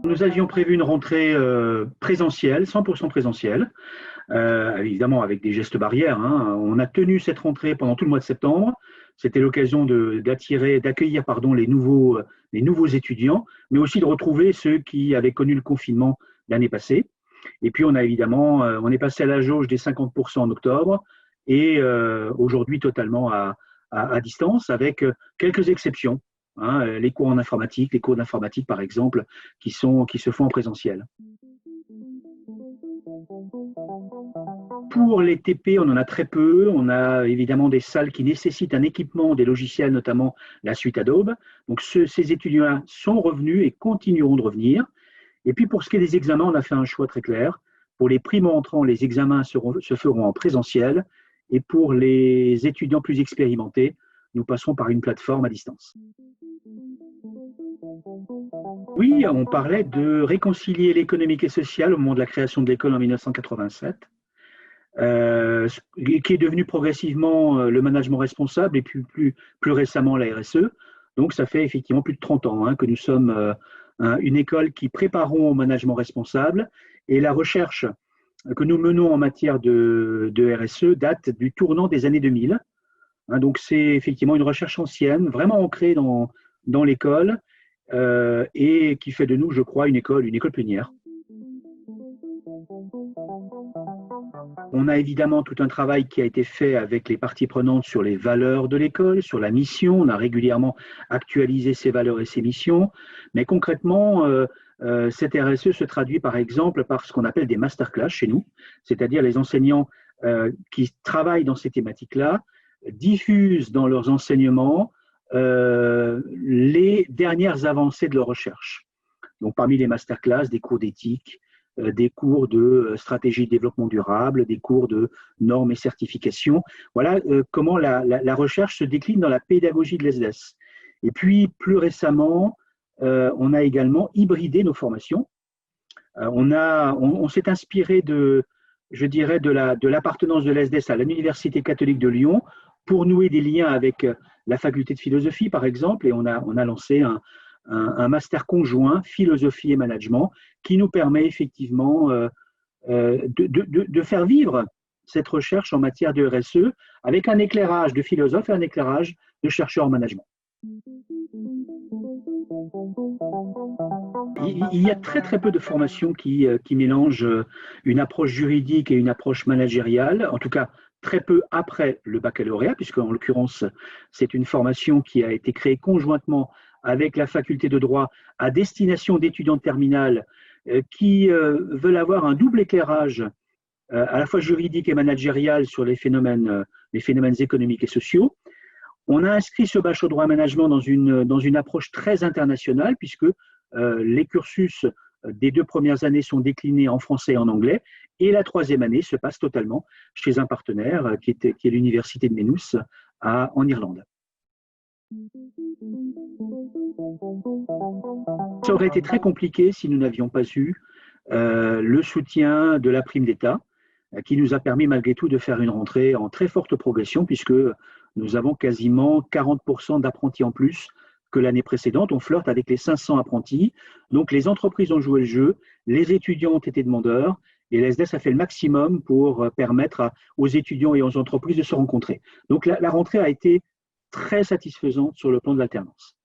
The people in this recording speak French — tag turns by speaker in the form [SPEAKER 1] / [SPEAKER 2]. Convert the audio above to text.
[SPEAKER 1] Nous avions prévu une rentrée présentielle, 100% présentielle, évidemment avec des gestes barrières, hein. On a tenu cette rentrée pendant tout le mois de septembre. C'était l'occasion d'accueillir les nouveaux étudiants, mais aussi de retrouver ceux qui avaient connu le confinement l'année passée. Et puis on est passé à la jauge des 50% en octobre et aujourd'hui totalement à distance avec quelques exceptions. Hein, les cours en informatique, les cours d'informatique par exemple, qui se font en présentiel. Pour les TP, on en a très peu. On a évidemment des salles qui nécessitent un équipement, des logiciels, notamment la suite Adobe. Donc ces étudiants sont revenus et continueront de revenir. Et puis pour ce qui est des examens, on a fait un choix très clair. Pour les primo-entrants, les examens se feront en présentiel. Et pour les étudiants plus expérimentés, nous passerons par une plateforme à distance. Oui, on parlait de réconcilier l'économique et social au moment de la création de l'école en 1987, qui est devenu progressivement le management responsable et plus récemment la RSE. Donc ça fait effectivement plus de 30 ans que nous sommes une école qui préparons au management responsable, et la recherche que nous menons en matière de RSE date du tournant des années 2000. Donc c'est effectivement une recherche ancienne, vraiment ancrée dans l'école, et qui fait de nous, je crois, une école pionnière. On a évidemment tout un travail qui a été fait avec les parties prenantes sur les valeurs de l'école, sur la mission. On a régulièrement actualisé ces valeurs et ces missions. Mais concrètement, cette RSE se traduit par exemple par ce qu'on appelle des masterclass chez nous, c'est-à-dire les enseignants qui travaillent dans ces thématiques-là diffusent dans leurs enseignements les dernières avancées de leur recherche. Donc parmi les masterclass, des cours d'éthique, des cours de stratégie de développement durable, des cours de normes et certifications. Voilà comment la recherche se décline dans la pédagogie de l'ESDES. Et puis, plus récemment, on a également hybridé nos formations. On s'est inspiré de l'appartenance de l'ESDES à l'Université catholique de Lyon pour nouer des liens avec la faculté de philosophie, par exemple, et on a lancé un master conjoint, philosophie et management, qui nous permet effectivement de faire vivre cette recherche en matière de RSE avec un éclairage de philosophe et un éclairage de chercheur en management. Il y a très très peu de formations qui mélangent une approche juridique et une approche managériale, en tout cas très peu après le baccalauréat, puisque en l'occurrence c'est une formation qui a été créée conjointement avec la faculté de droit à destination d'étudiants de terminale qui veulent avoir un double éclairage à la fois juridique et managérial sur les phénomènes économiques et sociaux. On a inscrit ce bachelor droit et management dans une approche très internationale, puisque les cursus des 2 premières années sont déclinés en français et en anglais, et la 3e année se passe totalement chez un partenaire qui est l'université de Maynooth en Irlande. Ça aurait été très compliqué si nous n'avions pas eu le soutien de la prime d'État, qui nous a permis malgré tout de faire une rentrée en très forte progression, puisque nous avons quasiment 40% d'apprentis en plus que l'année précédente. On flirte avec les 500 apprentis. Donc les entreprises ont joué le jeu, les étudiants ont été demandeurs, et l'ESDES a fait le maximum pour permettre aux étudiants et aux entreprises de se rencontrer. Donc la rentrée a été très satisfaisante sur le plan de l'alternance.